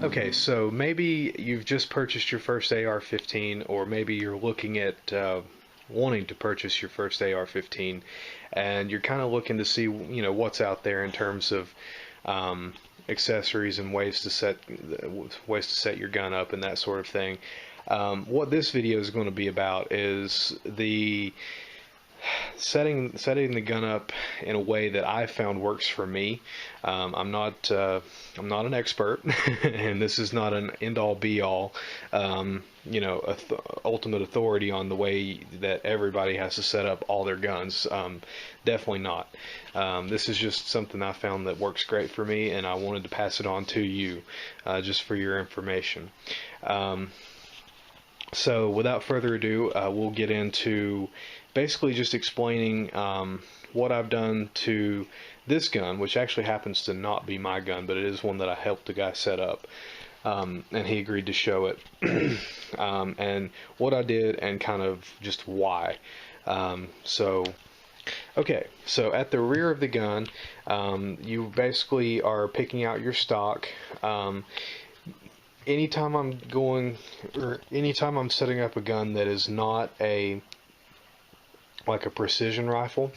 Okay, so maybe you've just purchased your first AR-15, or maybe you're looking at wanting to purchase your first AR-15, and you're kind of looking to see, what's out there in terms of accessories and ways to set your gun up and that sort of thing. What this video is going to be about is the setting the gun up in a way that I found works for me. I'm not an expert, and this is not an end-all be-all, ultimate authority on the way that everybody has to set up all their guns. Definitely not. This is just something I found that works great for me, and I wanted to pass it on to you, just for your information. So without further ado, we'll get into basically just explaining what I've done to this gun, which actually happens to not be my gun, but it is one that I helped the guy set up, and he agreed to show it, and what I did and kind of just why. Okay, so at the rear of the gun, you basically are picking out your stock. Anytime I'm setting up a gun that is not like a precision rifle,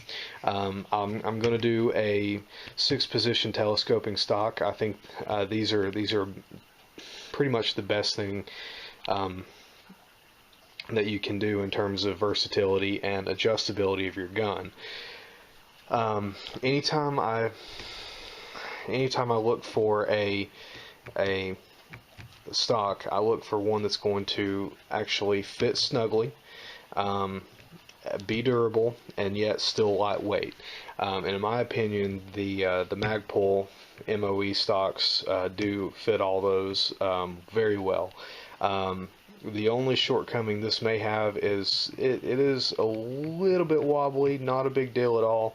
I'm going to do a 6-position telescoping stock. I think these are pretty much the best thing that you can do in terms of versatility and adjustability of your gun. Anytime I look for a stock, I look for one that's going to actually fit snugly, be durable, and yet still lightweight. And in my opinion, the Magpul MOE stocks do fit all those very well. The only shortcoming this may have is it is a little bit wobbly, not a big deal at all.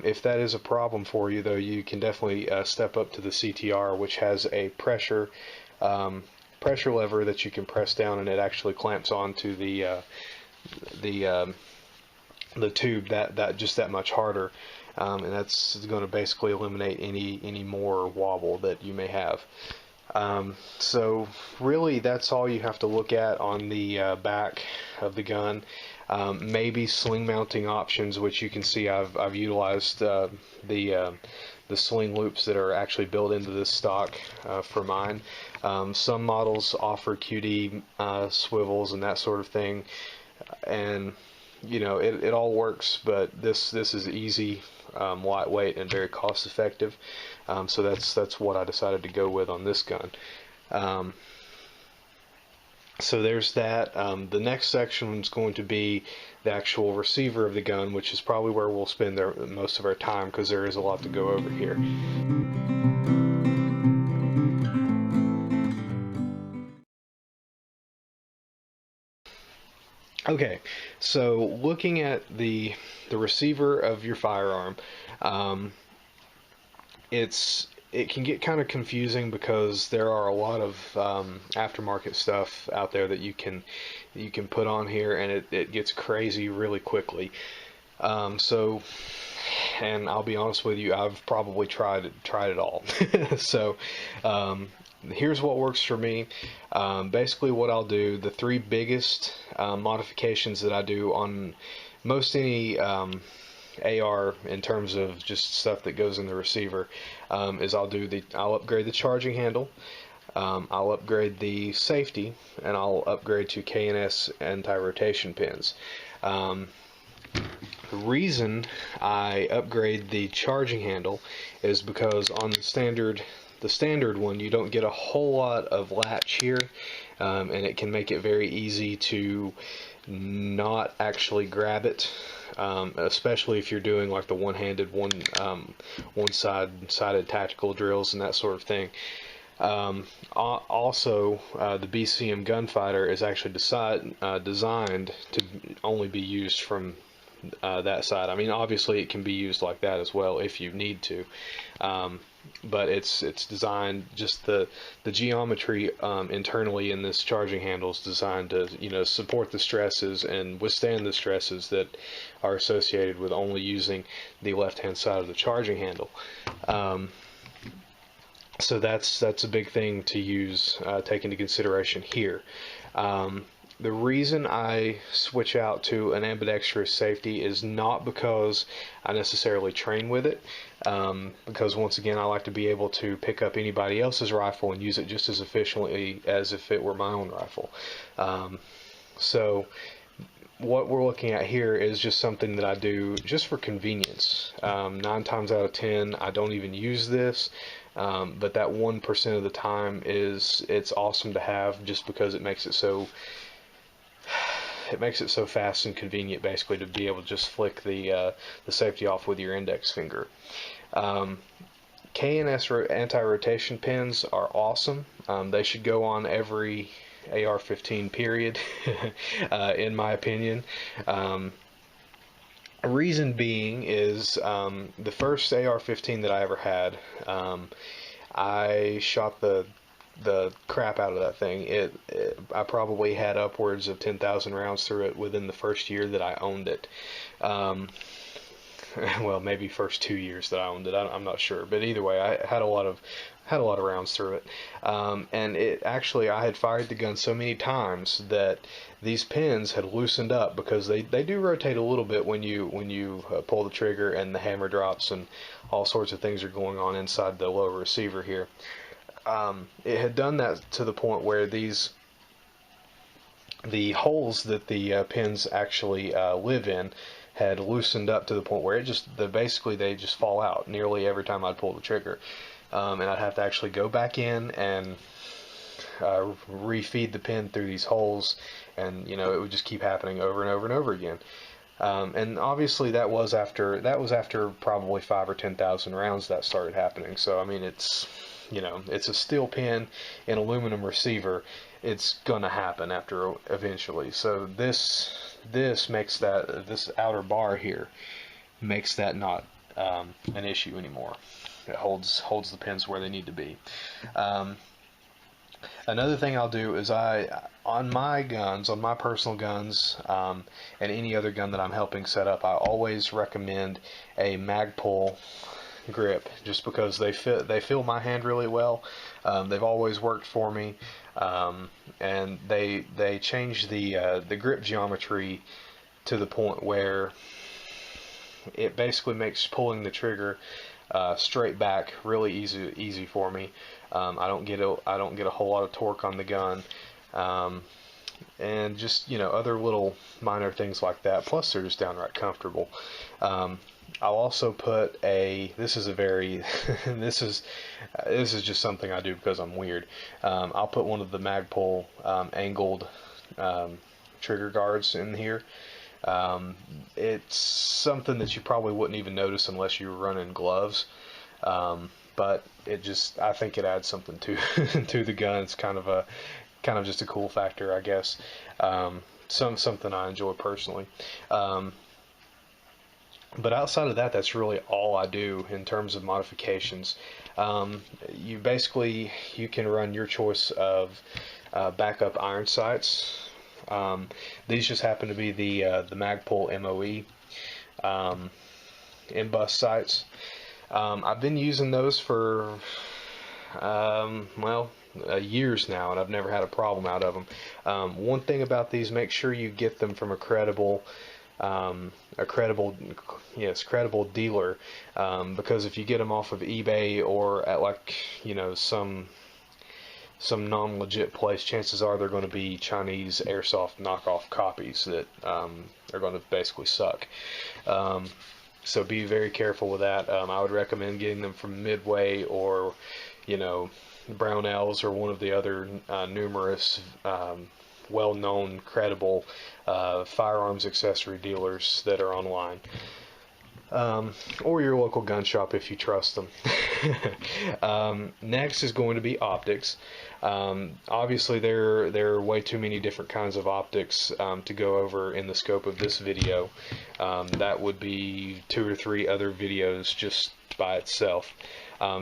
If that is a problem for you, though, you can definitely step up to the CTR, which has a pressure lever that you can press down, and it actually clamps onto the tube that much harder, and that's going to basically eliminate any more wobble that you may have. So really, that's all you have to look at on the back of the gun. Maybe sling mounting options, which you can see I've utilized the sling loops that are actually built into this stock for mine. Some models offer QD swivels and that sort of thing, and it all works, but this is easy, lightweight, and very cost effective. So that's what I decided to go with on this gun. So there's that. The next section is going to be the actual receiver of the gun, which is probably where we'll spend most of our time, because there is a lot to go over here. Okay, so looking at the receiver of your firearm, it can get kind of confusing because there are a lot of aftermarket stuff out there that you can put on here, and it gets crazy really quickly. And I'll be honest with you, I've probably tried it all. So here's what works for me. Basically what I'll do, the 3 biggest modifications that I do on most any AR in terms of just stuff that goes in the receiver, is I'll upgrade the charging handle, I'll upgrade the safety, and I'll upgrade to K&S anti-rotation pins. The reason I upgrade the charging handle is because on the standard one, you don't get a whole lot of latch here, and it can make it very easy to not actually grab it, especially if you're doing like the one-handed, one-sided tactical drills and that sort of thing. Also, the BCM gunfighter is actually designed to only be used from that side. I mean, obviously it can be used like that as well if you need to, but it's designed, just the geometry internally in this charging handle is designed to support the stresses and withstand the stresses that are associated with only using the left hand side of the charging handle. So that's a big thing to use, take into consideration here. Um, the reason I switch out to an ambidextrous safety is not because I necessarily train with it, because once again I like to be able to pick up anybody else's rifle and use it just as efficiently as if it were my own rifle. So what we're looking at here is just something that I do just for convenience. 9 times out of 10, I don't even use this, but that 1% of the time it's awesome to have, just because it makes it so fast and convenient, basically, to be able to just flick the safety off with your index finger. Um, K&S anti-rotation pins are awesome. They should go on every AR-15 period, in my opinion. Reason being is, the first AR-15 that I ever had, I shot the crap out of that thing. I probably had upwards of 10,000 rounds through it within the first year that I owned it. Well, maybe first 2 years that I owned it. I'm not sure, but either way, I had a lot of rounds through it. And it actually, I had fired the gun so many times that these pins had loosened up, because they do rotate a little bit when you pull the trigger and the hammer drops and all sorts of things are going on inside the lower receiver here. It had done that to the point where the holes that the pins actually live in had loosened up to the point where basically they just fall out nearly every time I'd pull the trigger, and I'd have to actually go back in and refeed the pin through these holes, and it would just keep happening over and over and over again. And obviously that was after probably 5 or 10,000 rounds that started happening. So I mean, it's a steel pin in aluminum receiver. It's gonna happen eventually. So this makes this outer bar here makes that not an issue anymore. It holds the pins where they need to be. Another thing I'll do is on my personal guns, and any other gun that I'm helping set up, I always recommend a Magpul grip, just because they feel my hand really well. They've always worked for me, and they change the grip geometry to the point where it basically makes pulling the trigger straight back really easy for me. I don't get a whole lot of torque on the gun, and just other little minor things like that. Plus, they're just downright comfortable. I'll also put this is just something I do because I'm weird. I'll put one of the Magpul angled trigger guards in here. It's something that you probably wouldn't even notice unless you were running gloves. But I think it adds something to to the gun. It's kind of just a cool factor, I guess. Something I enjoy personally. But outside of that, that's really all I do in terms of modifications. You can run your choice of backup iron sights. These just happen to be the Magpul MOE M-bus sights. I've been using those for years now, and I've never had a problem out of them. One thing about these: make sure you get them from a credible dealer, because if you get them off of eBay or at some non-legit place, chances are they're going to be Chinese airsoft knockoff copies that are going to basically suck. So be very careful with that. I would recommend getting them from Midway or Brownells or one of the other numerous well-known, credible firearms accessory dealers that are online, or your local gun shop if you trust them. Next is going to be optics. Obviously, there are way too many different kinds of optics to go over in the scope of this video. That would be 2 or 3 other videos just by itself.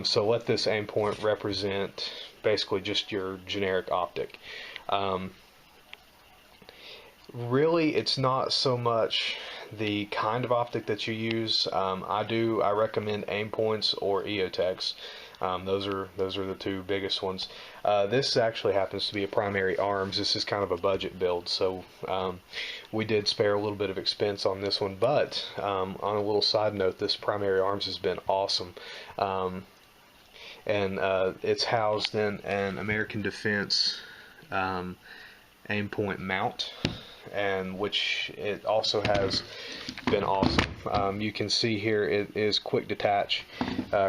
So let this aim point represent basically just your generic optic. Really, it's not so much the kind of optic that you use. I recommend aim points or EOTechs. Those are the two biggest ones. This actually happens to be a primary arms. This is kind of a budget build, so we did spare a little bit of expense on this one. But on a little side note, this primary arms has been awesome. And it's housed in an American Defense aim point mount, and which it also has been awesome. You can see here it is quick detach,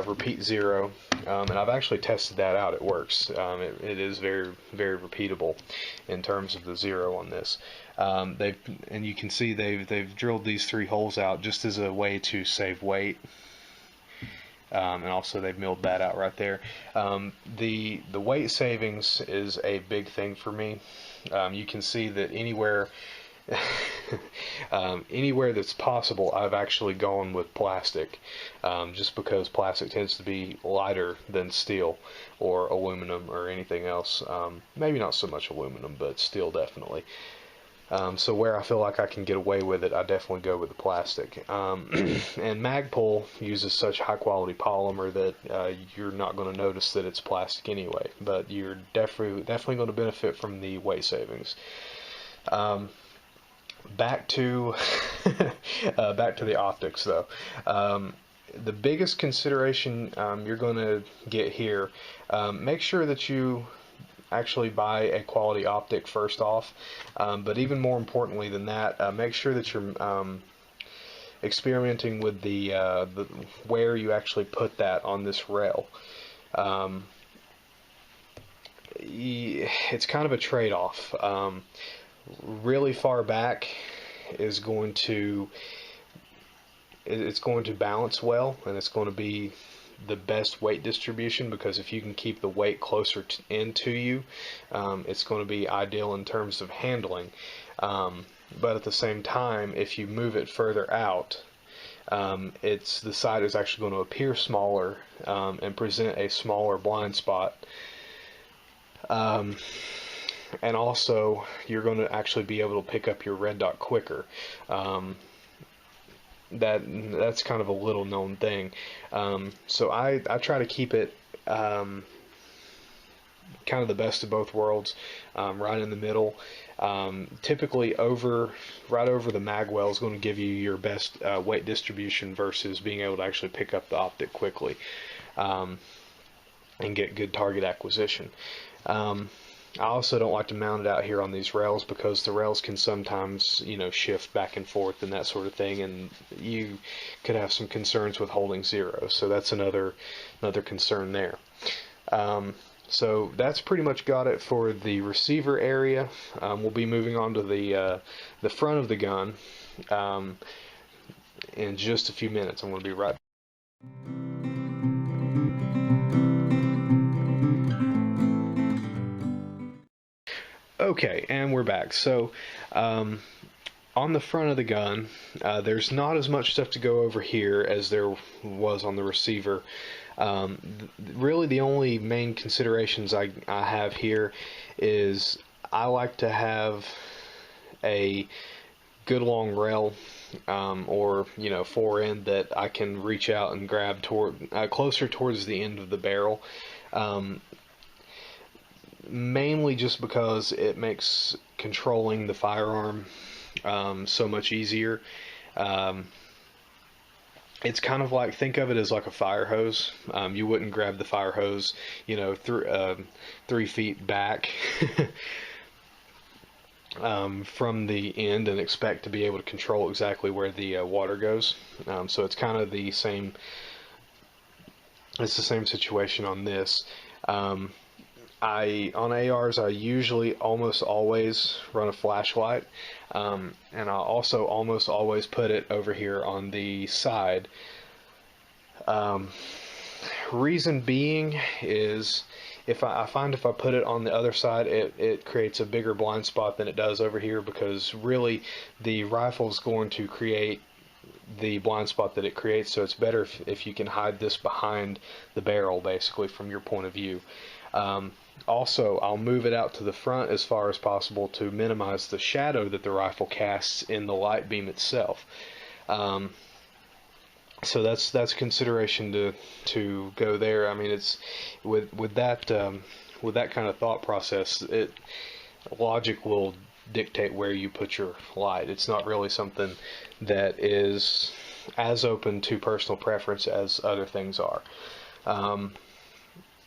repeat zero, and I've actually tested that out. It works. It is very, very repeatable in terms of the zero on this. And you can see they've drilled these 3 holes out just as a way to save weight. And also they've milled that out right there. The weight savings is a big thing for me. You can see that anywhere anywhere that's possible, I've actually gone with plastic, just because plastic tends to be lighter than steel or aluminum or anything else. Maybe not so much aluminum, but steel definitely. So where I feel like I can get away with it, I definitely go with the plastic. And Magpul uses such high quality polymer that you're not going to notice that it's plastic anyway, but you're definitely going to benefit from the weight savings. Back to back to the optics though. The biggest consideration you're going to get here, make sure that you actually buy a quality optic first off, but even more importantly than that, make sure that you're experimenting with the where you actually put that on this rail. It's kind of a trade-off. Really far back is going to balance well, and it's going to be the best weight distribution, because if you can keep the weight closer into you, it's going to be ideal in terms of handling. But at the same time, if you move it further out, the side is actually going to appear smaller and present a smaller blind spot. And also, you're going to actually be able to pick up your red dot quicker. That's kind of a little known thing. So I try to keep it kind of the best of both worlds, right in the middle. Typically right over the magwell is going to give you your best weight distribution versus being able to actually pick up the optic quickly and get good target acquisition. I also don't like to mount it out here on these rails, because the rails can sometimes, shift back and forth and that sort of thing, and you could have some concerns with holding zero. So that's another concern there. So that's pretty much got it for the receiver area. We'll be moving on to the front of the gun in just a few minutes. I'm going to be right back. Okay, and we're back. So on the front of the gun, there's not as much stuff to go over here as there was on the receiver. Really the only main considerations I have here is I like to have a good long rail, or fore end that I can reach out and grab closer towards the end of the barrel. Mainly just because it makes controlling the firearm so much easier. It's kind of like, think of it as like a fire hose. You wouldn't grab the fire hose, 3 feet back from the end and expect to be able to control exactly where the water goes. So it's kind of the same. It's the same situation on this. On ARs, I usually almost always run a flashlight, and I also almost always put it over here on the side. Reason being is, I find if I put it on the other side, it creates a bigger blind spot than it does over here, because really the rifle is going to create the blind spot that it creates. So it's better if you can hide this behind the barrel, basically, from your point of view. Also, I'll move it out to the front as far as possible to minimize the shadow that the rifle casts in the light beam itself. So that's consideration to go there. I mean, it's with that kind of thought process, logic will dictate where you put your light. It's not really something that is as open to personal preference as other things are.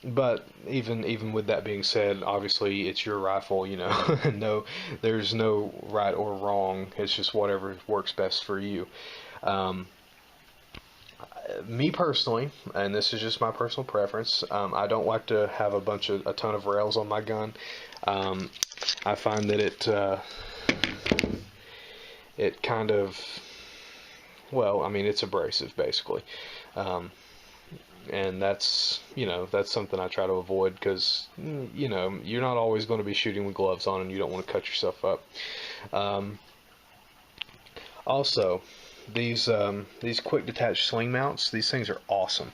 But even with that being said, obviously it's your rifle. No, there's no right or wrong. It's just whatever works best for you. Me personally, and this is just my personal preference, I don't like to have a ton of rails on my gun. I find that it kind of, well, I mean, it's abrasive basically. And that's something I try to avoid because, you're not always going to be shooting with gloves on, and you don't want to cut yourself up. Also, these quick detach sling mounts, these things are awesome.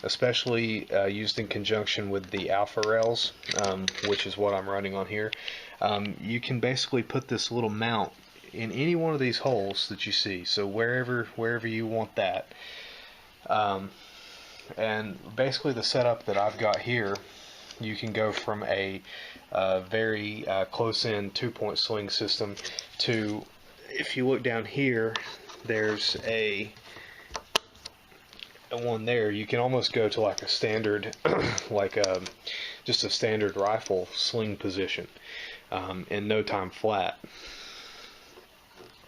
Especially used in conjunction with the alpha rails, which is what I'm running on here. You can basically put this little mount in any one of these holes that you see, so wherever you want that. And basically the setup that I've got here, you can go from a very close-in 2-point sling system to, if you look down here, there's one there. You can almost go to like a standard, just a standard rifle sling position in no time flat.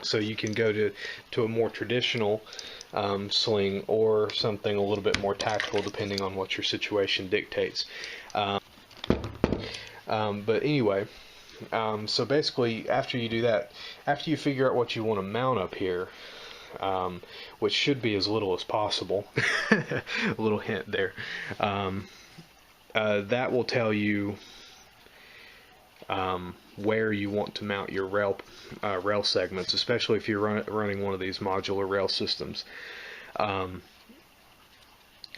So you can go to a more traditional sling, or something a little bit more tactical depending on what your situation dictates. But anyway, so basically after you do that, after you figure out what you want to mount up here, which should be as little as possible, a little hint there, that will tell you where you want to mount your rail segments, especially if you're running one of these modular rail systems.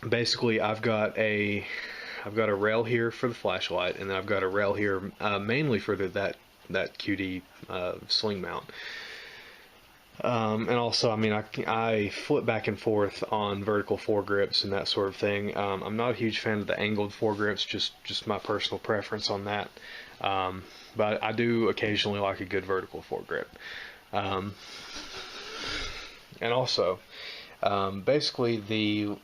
Basically, I've got a rail here for the flashlight, and then I've got a rail here mainly for that QD sling mount. And also, I mean, I flip back and forth on vertical foregrips and that sort of thing. I'm not a huge fan of the angled foregrips, just my personal preference on that. But I do occasionally like a good vertical foregrip. And also, basically the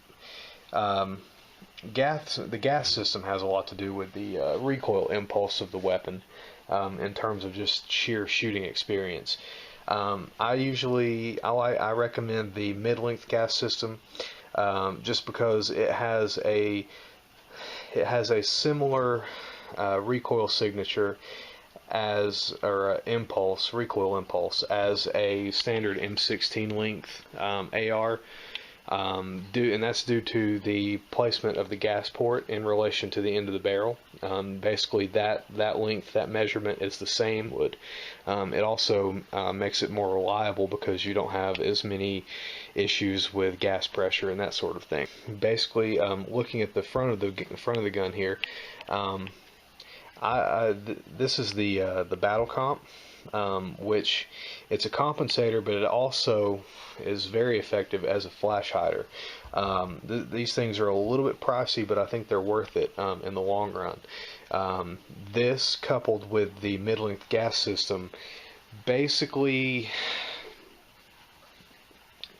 gas system has a lot to do with the recoil impulse of the weapon, in terms of just sheer shooting experience. I recommend the mid-length gas system, just because it has a similar recoil signature or recoil impulse as a standard M16 length AR. And that's due to the placement of the gas port in relation to the end of the barrel. Basically, that length, that measurement is the same. It also makes it more reliable because you don't have as many issues with gas pressure and that sort of thing. Basically, looking at the front of the gun here, this is the battle comp, which it's a compensator, but it also is very effective as a flash hider. These things are a little bit pricey, but I think they're worth it in the long run. This, coupled with the mid-length gas system, basically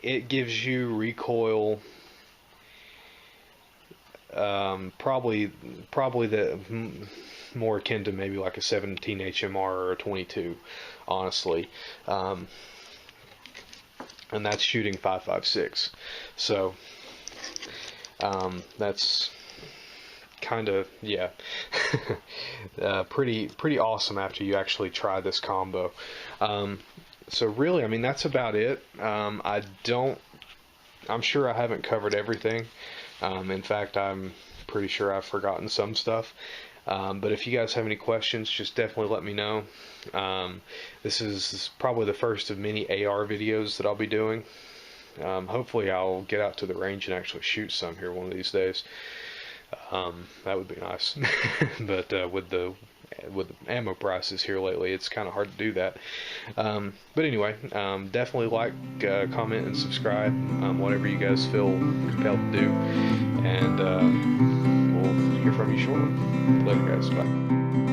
it gives you recoil probably the more akin to maybe like a 17 HMR or a 22, honestly. And that's shooting 5.56. So that's kind of, yeah, pretty awesome after you actually try this combo. So really, I mean, that's about it. I'm sure I haven't covered everything. In fact, I'm pretty sure I've forgotten some stuff. But if you guys have any questions, just definitely let me know. This is probably the first of many AR videos that I'll be doing. Hopefully I'll get out to the range and actually shoot some here one of these days. That would be nice. But with the with ammo prices here lately, it's kind of hard to do that. But anyway, definitely like, comment, and subscribe, whatever you guys feel compelled to do, and we'll hear from you shortly. Later, guys. Bye.